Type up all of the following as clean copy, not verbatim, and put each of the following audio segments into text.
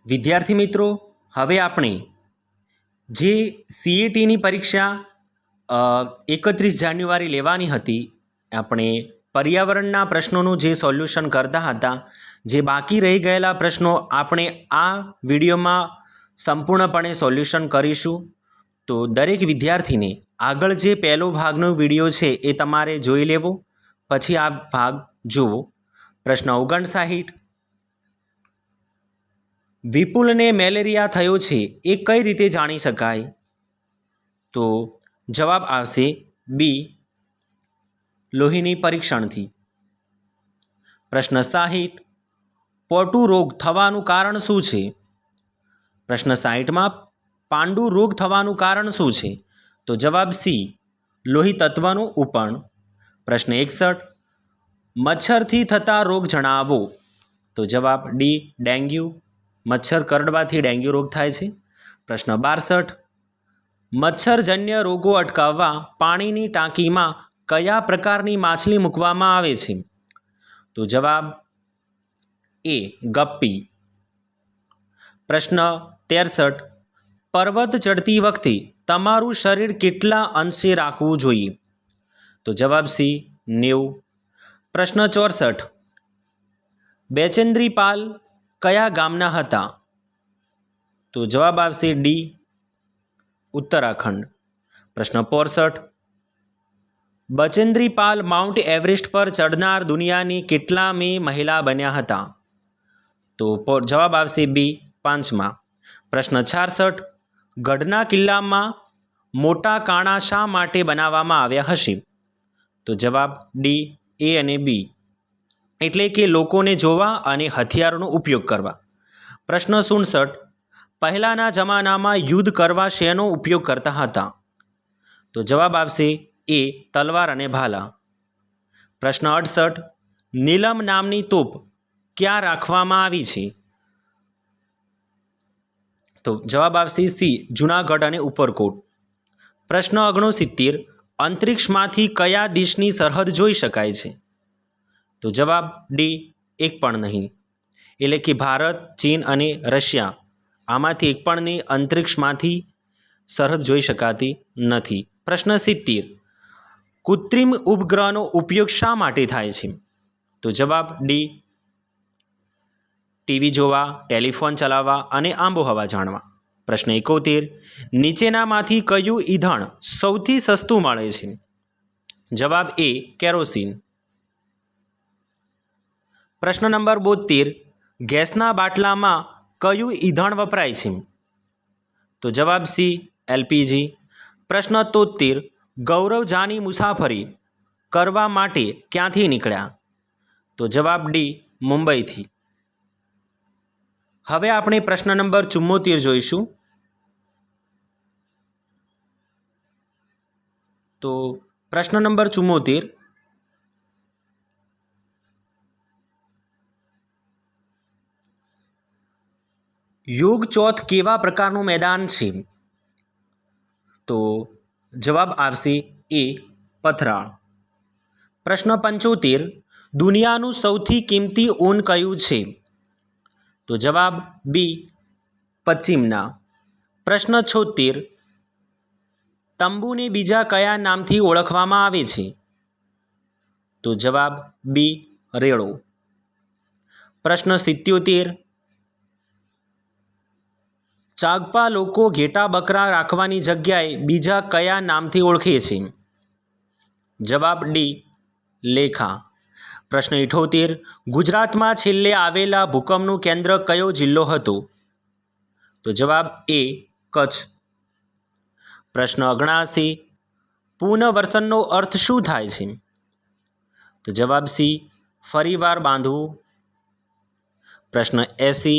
વિદ્યાર્થી મિત્રો, હવે આપણે જે સીઈટીની પરીક્ષા 31 જાન્યુઆરી લેવાની હતી, આપણે પર્યાવરણના પ્રશ્નોનું જે સોલ્યુશન કરતા હતા, જે બાકી રહી ગયેલા પ્રશ્નો આપણે આ વિડીયોમાં સંપૂર્ણપણે સોલ્યુશન કરીશું. તો દરેક વિદ્યાર્થીને આગળ જે પહેલો ભાગનો વિડીયો છે એ તમારે જોઈ લેવો, પછી આ ભાગ જુઓ. પ્રશ્ન 59, વિપુલને મેલેરિયા થયો છે એ કઈ રીતે જાણી શકાય? તો જવાબ આવશે બી, લોહીની પરીક્ષણથી. પ્રશ્ન 60, પોટુ રોગ થવાનું કારણ શું છે? પ્રશ્ન 60માં પાંડુ રોગ થવાનું કારણ શું છે? તો જવાબ સી, લોહી તત્વનું ઉપણ. પ્રશ્ન 61, મચ્છરથી થતા રોગ જણાવો. તો જવાબ ડી, ડેન્ગ્યુ. મચ્છર કરડવાથી ડેન્ગ્યુ રોગ થાય છે. પ્રશ્ન 62, મચ્છરજન્ય રોગો અટકાવવા પાણીની ટાંકીમાં કયા પ્રકારની માછલી મૂકવામાં આવે છે? તો જવાબ એ, ગપ્પી. પ્રશ્ન 63, પર્વત ચડતી વખતે તમારું શરીર કેટલા અંશે રાખવું જોઈએ? તો જવાબ સી, 90. પ્રશ્ન 64, બેચેન્દ્રી પાલ કયા ગામના હતા? તો જવાબ આવશે ડી, ઉત્તરાખંડ. પ્રશ્ન 65, બચેન્દ્રી પાલ માઉન્ટ એવરેસ્ટ પર ચડનાર દુનિયાની કેટલામી મહિલા બન્યા હતા? તો જવાબ આવશે બી, 5મા. પ્રશ્ન 66, ગઢના કિલ્લામાં મોટા કાણા શા માટે બનાવવામાં આવ્યા હશે? તો જવાબ ડી, એ અને બી, એટલે કે લોકોને જોવા અને હથિયારોનો ઉપયોગ કરવા. પ્રશ્ન 67, પહેલાંના જમાનામાં યુદ્ધ કરવા શેનો ઉપયોગ કરતા હતા? તો જવાબ આવશે એ, તલવાર અને ભાલા. પ્રશ્ન 68, નીલમ નામની તોપ ક્યાં રાખવામાં આવી છે? તો જવાબ આવશે સી, જૂનાગઢ અને ઉપરકોટ. પ્રશ્ન 69, અંતરિક્ષમાંથી કયા દેશની સરહદ જોઈ શકાય છે? તો જવાબ ડી, એક પણ નહીં. એટલે કે ભારત, ચીન અને રશિયા, આમાંથી એક પણની અંતરિક્ષમાંથી સરહદ જોઈ શકાતી નથી. પ્રશ્ન 70, કૃત્રિમ ઉપગ્રહનો ઉપયોગ શા માટે થાય છે? તો જવાબ ડી, ટીવી જોવા, ટેલિફોન ચલાવવા અને આબોહવા જાણવા. પ્રશ્ન 71, નીચેનામાંથી કયું ઈંધણ સૌથી સસ્તું મળે છે? જવાબ એ, કેરોસીન. પ્રશ્ન નંબર 72, ગેસના બાટલામાં કયું ઈંધણ વપરાય છે? તો જવાબ સી, એલપીજી. પ્રશ્ન 73, ગૌરવ જાની મુસાફરી કરવા માટે ક્યાંથી નીકળ્યા? તો જવાબ ડી, મુંબઈથી. હવે આપણે પ્રશ્ન નંબર 74 જોઈશું. તો પ્રશ્ન નંબર 74, યોગ ચોથ કેવા પ્રકારનું મેદાન છે? તો જવાબ આવશે એ, પથરાળ. પ્રશ્ન 75, દુનિયાનું સૌથી કિંમતી ઊન કયું છે? તો જવાબ બી, પશ્ચિમના. પ્રશ્ન 76, તંબુને બીજા કયા નામથી ઓળખવામાં આવે છે? તો જવાબ બી, રેડો. પ્રશ્ન 77, ચાગપા લોકો ઘેટા બકરા રાખવાની જગ્યાએ બીજા કયા નામથી ઓળખે છે? જવાબ ડી, લેખા. પ્રશ્ન 78, ગુજરાતમાં છેલ્લે આવેલા ભૂકંપનું કેન્દ્ર કયો જિલ્લો હતો? તો જવાબ એ, કચ્છ. પ્રશ્ન 79, પુનઃવસનનો અર્થ શું થાય છે? તો જવાબ સી, ફરીવાર બાંધવું. પ્રશ્ન 80,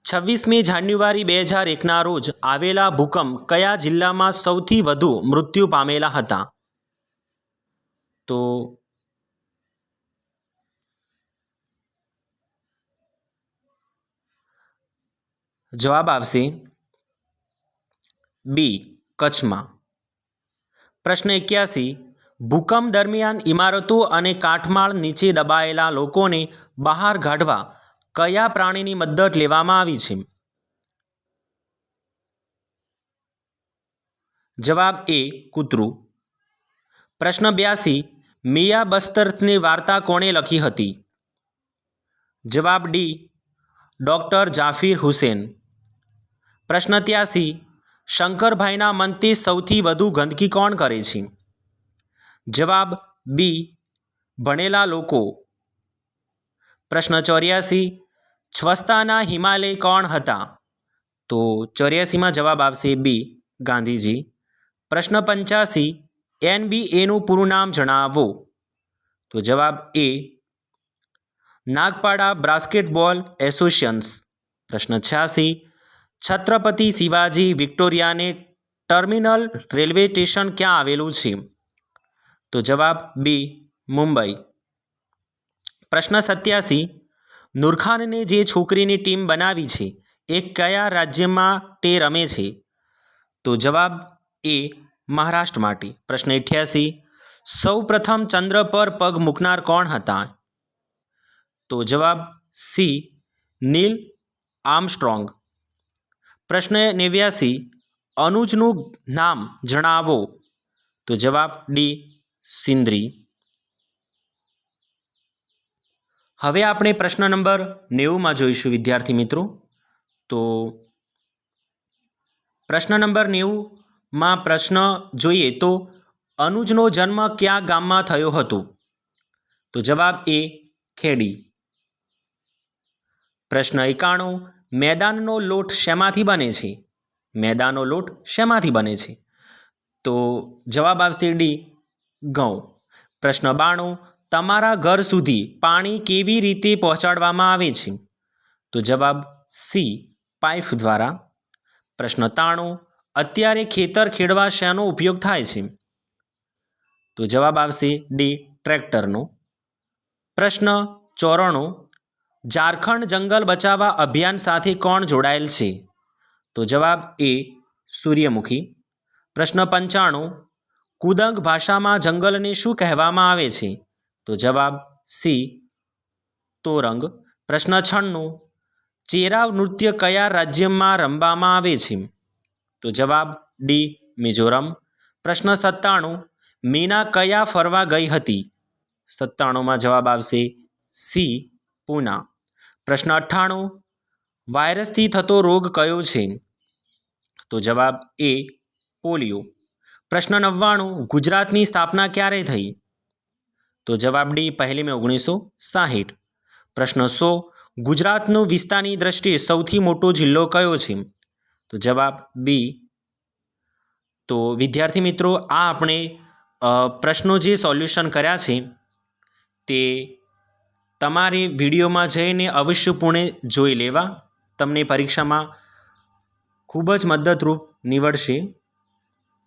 26મી જાન્યુઆરી 2001ના રોજ આવેલા ભૂકંપ કયા જિલ્લામાં સૌથી વધુ મૃત્યુ પામેલા હતા? તો જવાબ આવશે બી, કચ્છમાં. પ્રશ્ન 81, ભૂકંપ દરમિયાન ઇમારતો અને કાટમાળ નીચે દબાયેલા લોકોને બહાર કાઢવા કયા પ્રાણીની મદદ લેવામાં આવી છે? જવાબ એ કૂતરું. પ્રશ્ન 82 મિયા બસ્તરની વાર્તા કોણે લખી હતી? જવાબ ડી ડૉક્ટર ઝાકીર હુસેન. પ્રશ્ન 83 શંકરભાઈના મનથી સૌથી વધુ ગંદકી કોણ કરે છે? જવાબ બી ભણેલા લોકો. પ્રશ્ન 84 સ્વચ્છતાના હિમાલય કોણ હતા? તો 84માં જવાબ આવશે બી ગાંધીજી. પ્રશ્ન 85 NBAનું પૂરું નામ જણાવો. તો જવાબ એ નાગપાડા બાસ્કેટબોલ એસોસિએશન. પ્રશ્ન 86 છત્રપતિ શિવાજી વિક્ટોરિયાને ટર્મિનલ રેલવે સ્ટેશન ક્યાં આવેલું છે? તો જવાબ બી મુંબઈ. પ્રશ્ન 87 નૂરખાનને જે છોકરીની ટીમ બનાવી છે એ કયા રાજ્યમાં તે રમે છે? તો જવાબ એ મહારાષ્ટ્ર માટે. પ્રશ્ન 88 સૌ પ્રથમ ચંદ્ર પર પગ મૂકનાર કોણ હતા? તો જવાબ સી નીલ આર્મસ્ટ્રોંગ. પ્રશ્ન 89 અનુજનું નામ જણાવો. તો જવાબ ડી સિંદ્રી. હવે આપણે પ્રશ્ન નંબર 90માં જોઈશું વિદ્યાર્થી મિત્રો. તો પ્રશ્ન નંબર 90માં પ્રશ્ન જોઈએ તો અનુજનો જન્મ કયા ગામમાં થયો હતો? તો જવાબ એ ખેડી. પ્રશ્ન 91 મેદાનનો લોટ શેમાંથી બને છે? મેદાનનો લોટ શેમાંથી બને છે? તો જવાબ આવશે ડી ઘઉં. પ્રશ્ન 92 તમારા ઘર સુધી પાણી કેવી રીતે પહોંચાડવામાં આવે છે? તો જવાબ સી પાઇપ દ્વારા. પ્રશ્ન 93 અત્યારે ખેતર ખેડવા શેનો ઉપયોગ થાય છે? તો જવાબ આવશે ડી ટ્રેક્ટરનો. પ્રશ્ન 94 ઝારખંડ જંગલ બચાવવા અભિયાન સાથે કોણ જોડાયેલ છે? તો જવાબ એ સૂર્યમુખી. પ્રશ્ન 95 કુદંગ ભાષામાં જંગલને શું કહેવામાં આવે છે? તો જવાબ સી તોરંગ. પ્રશ્ન 96 ચેરાવ નૃત્ય કયા રાજ્યમાં રમવામાં આવે છે? તો જવાબ ડી મિઝોરમ. પ્રશ્ન 97 મીના કયા ફરવા ગઈ હતી? 97માં જવાબ આવશે સી પૂના. પ્રશ્ન 98 વાયરસથી થતો રોગ કયો છે? તો જવાબ એ પોલિયો. પ્રશ્ન 99 ગુજરાતની સ્થાપના ક્યારે થઈ? તો જવાબ ડી 1 મે 1960. પ્રશ્ન 100 ગુજરાતનો વિસ્તારની દ્રષ્ટિએ સૌથી મોટો જિલ્લો કયો છે? તો જવાબ બી. તો વિદ્યાર્થી મિત્રો આ આપણે પ્રશ્નો જે સોલ્યુશન કર્યા છે તે તમારે વિડીયોમાં જઈને અવશ્યપૂર્ણે જોઈ લેવા. તમને પરીક્ષામાં ખૂબ જ મદદરૂપ નીવડશે.